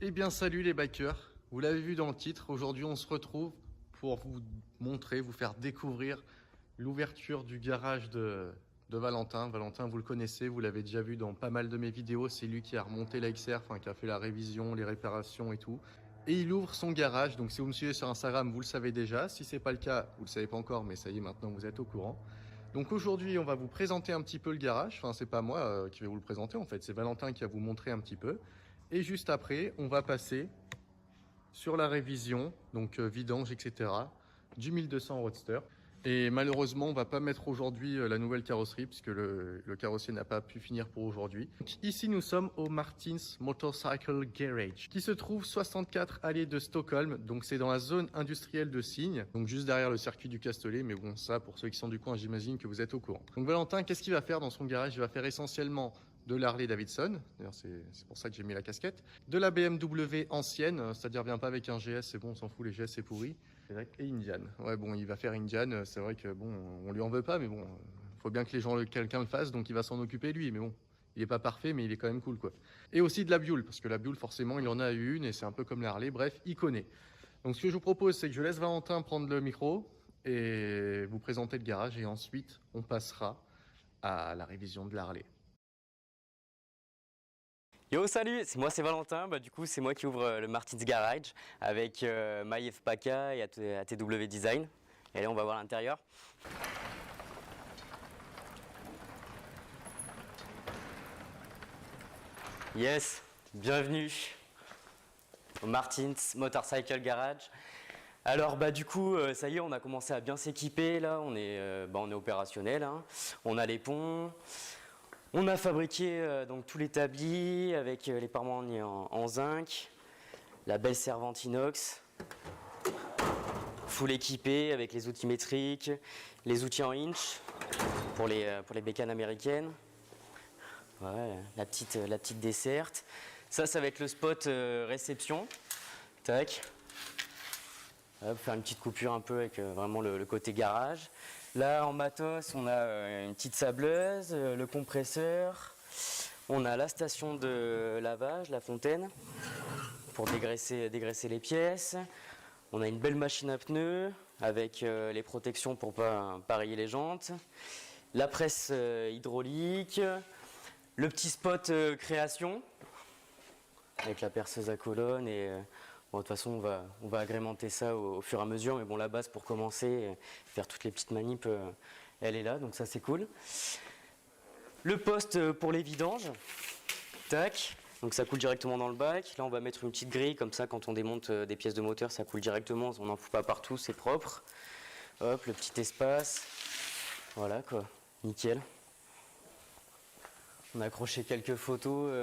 Eh bien salut les bikers, vous l'avez vu dans le titre, aujourd'hui on se retrouve pour vous montrer, vous faire découvrir l'ouverture du garage de Valentin. Valentin, vous le connaissez, vous l'avez déjà vu dans pas mal de mes vidéos, c'est lui qui a remonté la XR, enfin qui a fait la révision, les réparations et tout. Et il ouvre son garage, donc si vous me suivez sur Instagram, vous le savez déjà. Si c'est pas le cas, vous le savez pas encore, mais ça y est, maintenant vous êtes au courant. Donc aujourd'hui, on va vous présenter un petit peu le garage. Enfin, c'est pas moi qui vais vous le présenter en fait, c'est Valentin qui va vous montrer un petit peu. Et juste après, on va passer sur la révision, donc vidange, etc., du 1200 Roadster. Et malheureusement, on va pas mettre aujourd'hui la nouvelle carrosserie puisque le carrossier n'a pas pu finir pour aujourd'hui. Ici, nous sommes au Martins Motorcycle Garage qui se trouve 64 allées de Stockholm. Donc c'est dans la zone industrielle de Signes, donc juste derrière le circuit du Castellet. Mais bon, ça, pour ceux qui sont du coin, j'imagine que vous êtes au courant. Donc Valentin, qu'est-ce qu'il va faire dans son garage? Il va faire essentiellement de l'Harley Davidson, d'ailleurs c'est pour ça que j'ai mis la casquette, de la BMW ancienne, c'est-à-dire vient pas avec un GS, c'est bon, on s'en fout, les GS c'est pourri, et Indian. Ouais bon, il va faire Indian, c'est vrai que bon, on lui en veut pas, mais bon, faut bien que les gens, quelqu'un le fasse, donc il va s'en occuper lui, mais bon, il est pas parfait, mais il est quand même cool quoi. Et aussi de la Buell, parce que la Buell forcément il en a eu une, et c'est un peu comme la Harley, bref, il connaît. Donc ce que je vous propose, c'est que je laisse Valentin prendre le micro, et vous présenter le garage, et ensuite on passera à la révision de la Harley. Yo, salut, c'est Valentin. Du coup, c'est moi qui ouvre le Martin's Garage avec My FPK et ATW Design. Et là, on va voir l'intérieur. Yes, bienvenue au Martin's Motorcycle Garage. Alors du coup, ça y est, on a commencé à bien s'équiper. Là, on est opérationnel. Hein. On a les ponts. On a fabriqué donc tout l'établi avec les parements en zinc, la belle servante inox, full équipé avec les outils métriques, les outils en inch pour les bécanes américaines. Ouais, la petite desserte. Ça va être le spot réception. Tac. Hop, faire une petite coupure un peu avec vraiment le côté garage. Là, en matos, on a une petite sableuse, le compresseur. On a la station de lavage, la fontaine, pour dégraisser les pièces. On a une belle machine à pneus avec les protections pour pas rayer les jantes. La presse hydraulique. Le petit spot création avec la perceuse à colonne et bon, de toute façon, on va agrémenter ça au fur et à mesure, mais bon, la base pour commencer, faire toutes les petites manips, elle est là, donc ça c'est cool. Le poste pour les vidanges, tac, donc ça coule directement dans le bac. Là, on va mettre une petite grille, comme ça, quand on démonte des pièces de moteur, ça coule directement, on n'en fout pas partout, c'est propre. Hop, le petit espace, voilà quoi, nickel. On a accroché quelques photos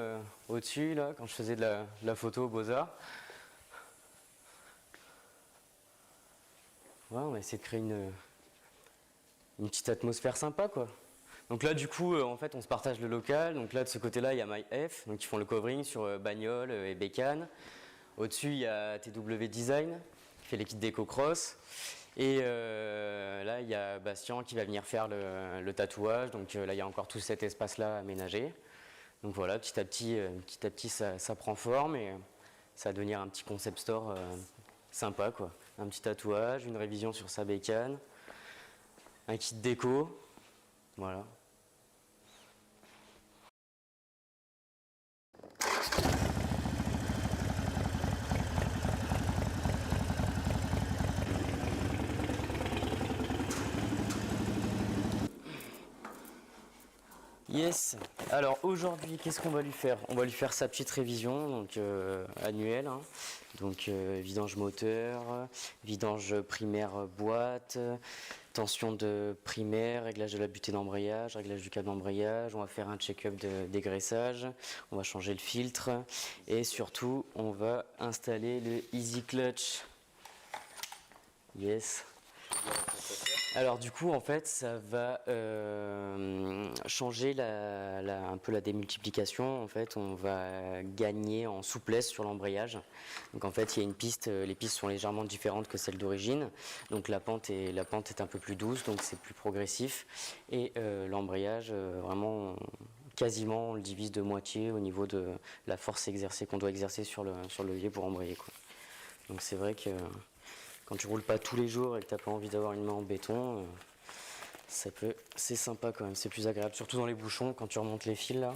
au-dessus, là, quand je faisais de la photo aux Beaux-Arts. Ouais, on va essayer de créer une petite atmosphère sympa, quoi. Donc là, du coup, en fait, on se partage le local. Donc là, de ce côté-là, il y a MyF, donc ils font le covering sur bagnole et bécane. Au-dessus, il y a TW Design, qui fait les kits déco cross. Et là, il y a Bastien qui va venir faire le tatouage. Donc là, il y a encore tout cet espace-là aménagé. Donc voilà, petit à petit, ça prend forme et ça va devenir un petit concept store sympa, quoi. Un petit tatouage, une révision sur sa bécane, un kit déco, voilà. Yes. Alors aujourd'hui, qu'est-ce qu'on va lui faire? On va lui faire sa petite révision, donc annuelle. Hein. Donc vidange moteur, vidange primaire boîte, tension de primaire, réglage de la butée d'embrayage, réglage du câble d'embrayage. On va faire un check-up de dégraissage. On va changer le filtre et surtout, on va installer le Easy Clutch. Yes. Alors du coup en fait ça va changer un peu la démultiplication. En fait on va gagner en souplesse sur l'embrayage. Donc en fait il y a une piste, les pistes sont légèrement différentes que celles d'origine. Donc la pente est un peu plus douce, donc c'est plus progressif. Et l'embrayage vraiment quasiment, on le divise de moitié au niveau de la force exercée qu'on doit exercer sur le levier pour embrayer, quoi. Donc c'est vrai que quand tu roules pas tous les jours et que tu n'as pas envie d'avoir une main en béton, c'est sympa quand même, c'est plus agréable, surtout dans les bouchons quand tu remontes les fils là.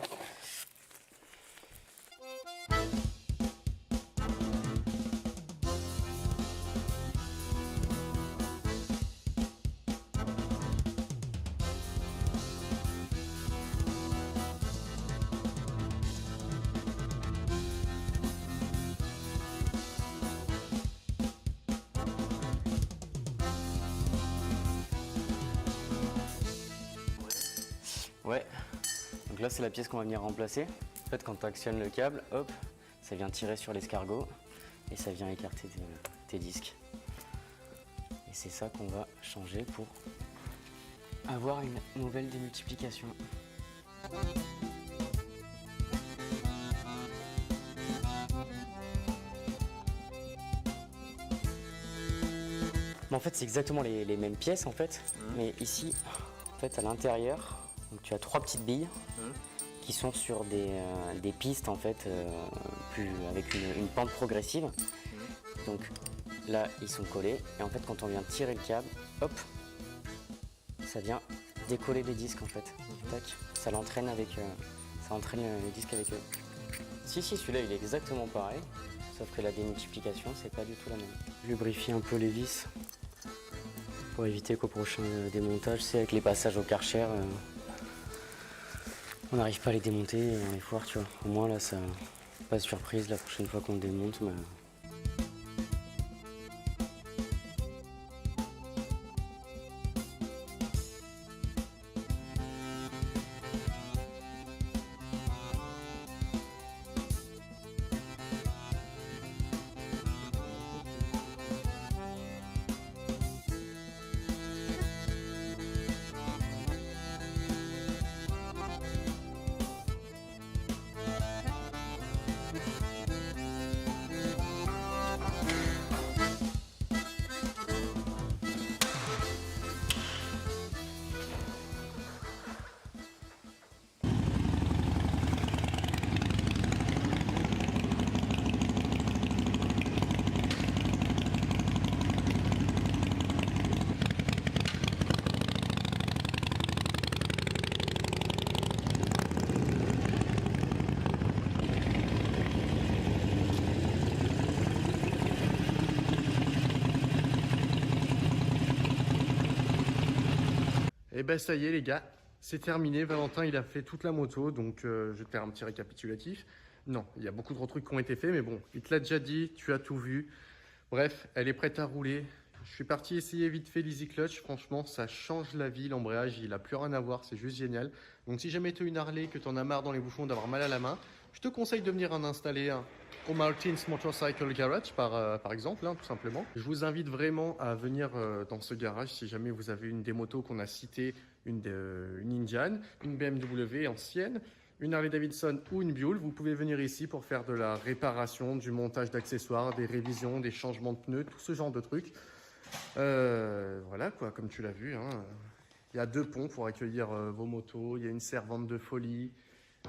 Ouais, donc là c'est la pièce qu'on va venir remplacer. En fait quand tu actionnes le câble, hop, ça vient tirer sur l'escargot et ça vient écarter tes disques. Et c'est ça qu'on va changer pour avoir une nouvelle démultiplication. En fait c'est exactement les mêmes pièces en fait, mais ici en fait à l'intérieur, donc tu as 3 petites billes qui sont sur des pistes en fait, avec une pente progressive. Donc là ils sont collés et en fait quand on vient tirer le câble, hop, ça vient décoller les disques en fait. Tac, ça l'entraîne avec, ça entraîne les disques avec eux. Si celui-là il est exactement pareil, sauf que la démultiplication c'est pas du tout la même. Je lubrifie un peu les vis pour éviter qu'au prochain démontage, c'est avec les passages au Karcher, on n'arrive pas à les démonter et on les foire, tu vois. Au moins là, ça pas de surprise la prochaine fois qu'on le démonte. Et ben ça y est les gars, c'est terminé. Valentin il a fait toute la moto, donc je vais te faire un petit récapitulatif. Non, il y a beaucoup de trucs qui ont été faits, mais bon, il te l'a déjà dit, tu as tout vu. Bref, elle est prête à rouler. Je suis parti essayer vite fait l'Easy Clutch. Franchement, ça change la vie. L'embrayage, il a plus rien à voir. C'est juste génial. Donc, si jamais tu as une Harley, que tu en as marre dans les bouchons d'avoir mal à la main, je te conseille de venir en installer un au Martin's Motorcycle Garage, par exemple, hein, tout simplement. Je vous invite vraiment à venir dans ce garage si jamais vous avez une des motos qu'on a citées, une Indian, une BMW ancienne, une Harley Davidson ou une Buell. Vous pouvez venir ici pour faire de la réparation, du montage d'accessoires, des révisions, des changements de pneus, tout ce genre de trucs. Voilà quoi, comme tu l'as vu, hein. Il y a 2 ponts pour accueillir vos motos, il y a une servante de folie,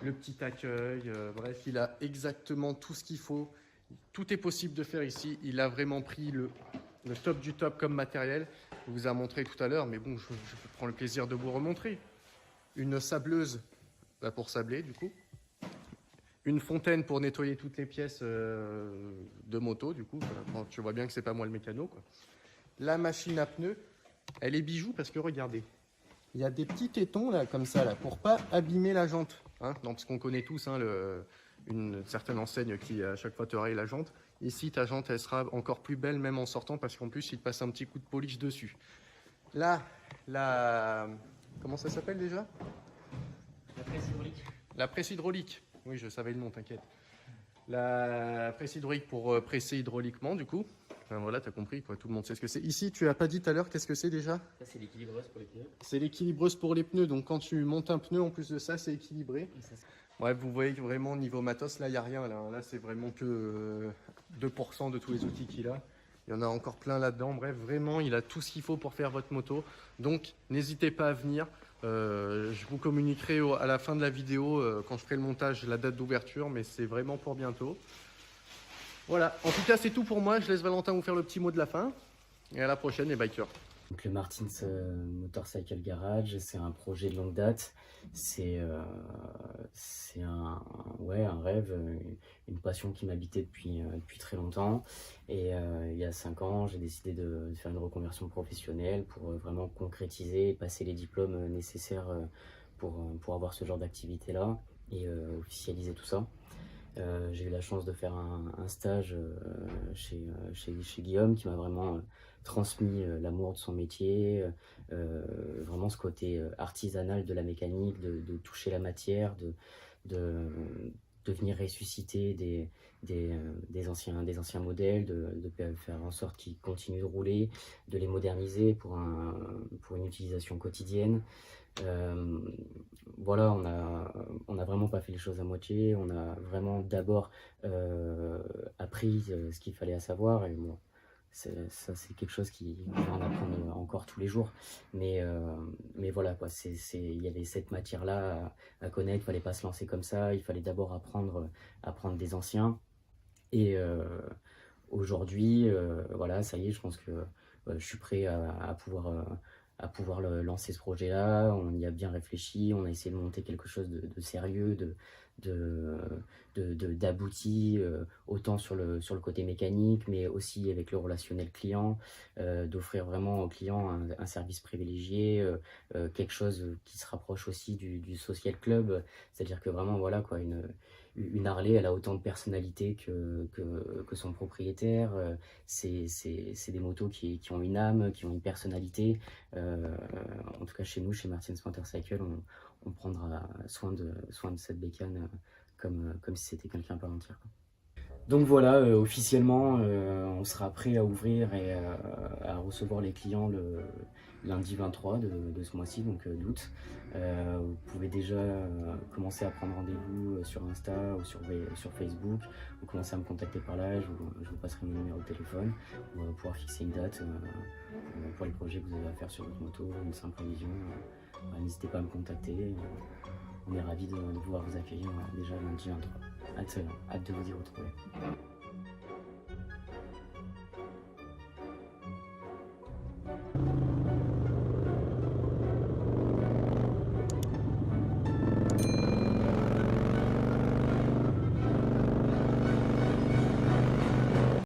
le petit accueil, bref, il a exactement tout ce qu'il faut. Tout est possible de faire ici. Il a vraiment pris le top du top comme matériel. Il vous a montré tout à l'heure, mais bon, je prends le plaisir de vous remontrer. Une sableuse pour sabler, du coup. Une fontaine pour nettoyer toutes les pièces de moto, du coup. Tu vois bien que c'est pas moi le mécano, quoi. La machine à pneus, elle est bijou parce que regardez, il y a des petits tétons là, comme ça, là, pour pas abîmer la jante. Hein, non, parce qu'on connaît tous hein, une certaine enseigne qui à chaque fois te raye la jante. Ici, ta jante, elle sera encore plus belle même en sortant parce qu'en plus, il te passe un petit coup de polish dessus. Là, comment ça s'appelle déjà? La presse hydraulique. La presse hydraulique. Oui, je savais le nom, t'inquiète. La presse hydraulique pour presser hydrauliquement, du coup. Enfin, voilà, t'as compris, quoi. Tout le monde sait ce que c'est. Ici, tu as pas dit tout à l'heure, qu'est-ce que c'est déjà? Ça, c'est l'équilibreuse pour les pneus. C'est l'équilibreuse pour les pneus. Donc, quand tu montes un pneu, en plus de ça, c'est équilibré. Ouais, vous voyez que vraiment, niveau matos, là, il n'y a rien. Là, c'est vraiment que 2% de tous les outils qu'il a. Il y en a encore plein là-dedans. Bref, vraiment, il a tout ce qu'il faut pour faire votre moto. Donc, n'hésitez pas à venir. Je vous communiquerai à la fin de la vidéo, quand je ferai le montage, la date d'ouverture, mais c'est vraiment pour bientôt. Voilà, en tout cas c'est tout pour moi, je laisse Valentin vous faire le petit mot de la fin, et à la prochaine les bikers. Donc le Martins Motorcycle Garage, c'est un projet de longue date, c'est un rêve, une passion qui m'habitait depuis très longtemps. Et il y a 5 ans, j'ai décidé de faire une reconversion professionnelle pour vraiment concrétiser et passer les diplômes nécessaires pour avoir ce genre d'activité-là et officialiser tout ça. J'ai eu la chance de faire un stage chez Guillaume qui m'a vraiment transmis l'amour de son métier, vraiment ce côté artisanal de la mécanique, de toucher la matière, de venir ressusciter des anciens modèles, de faire en sorte qu'ils continuent de rouler, de les moderniser pour une utilisation quotidienne. Voilà, on a vraiment pas fait les choses à moitié, on a vraiment d'abord appris ce qu'il fallait à savoir, et bon, ça c'est quelque chose qu'on va en apprendre encore tous les jours, mais voilà quoi, il y avait cette matière-là à connaître, il fallait pas se lancer comme ça, il fallait d'abord apprendre des anciens, et aujourd'hui, voilà, ça y est, je pense que je suis prêt à pouvoir lancer ce projet-là. On y a bien réfléchi, on a essayé de monter quelque chose de sérieux, d'abouti, autant sur le côté mécanique, mais aussi avec le relationnel client, d'offrir vraiment au client un service privilégié, quelque chose qui se rapproche aussi du social club, c'est-à-dire que vraiment, voilà quoi, une Harley, elle a autant de personnalité que son propriétaire. C'est des motos qui ont une âme, qui ont une personnalité. En tout cas, chez nous, chez Martins Motorcycle, on prendra soin de cette bécane comme si c'était quelqu'un par entière. Donc voilà, officiellement, on sera prêt à ouvrir et à recevoir les clients le lundi 23 de ce mois-ci, donc d'août. Vous pouvez déjà commencer à prendre rendez-vous sur Insta ou sur Facebook. Vous commencez à me contacter par là, je vous passerai mon numéro de téléphone. On va pouvoir fixer une date pour les projets que vous avez à faire sur votre moto, une simple révision. N'hésitez pas à me contacter. On est ravis de pouvoir vous accueillir déjà lundi 23. Hâte de vous y retrouver.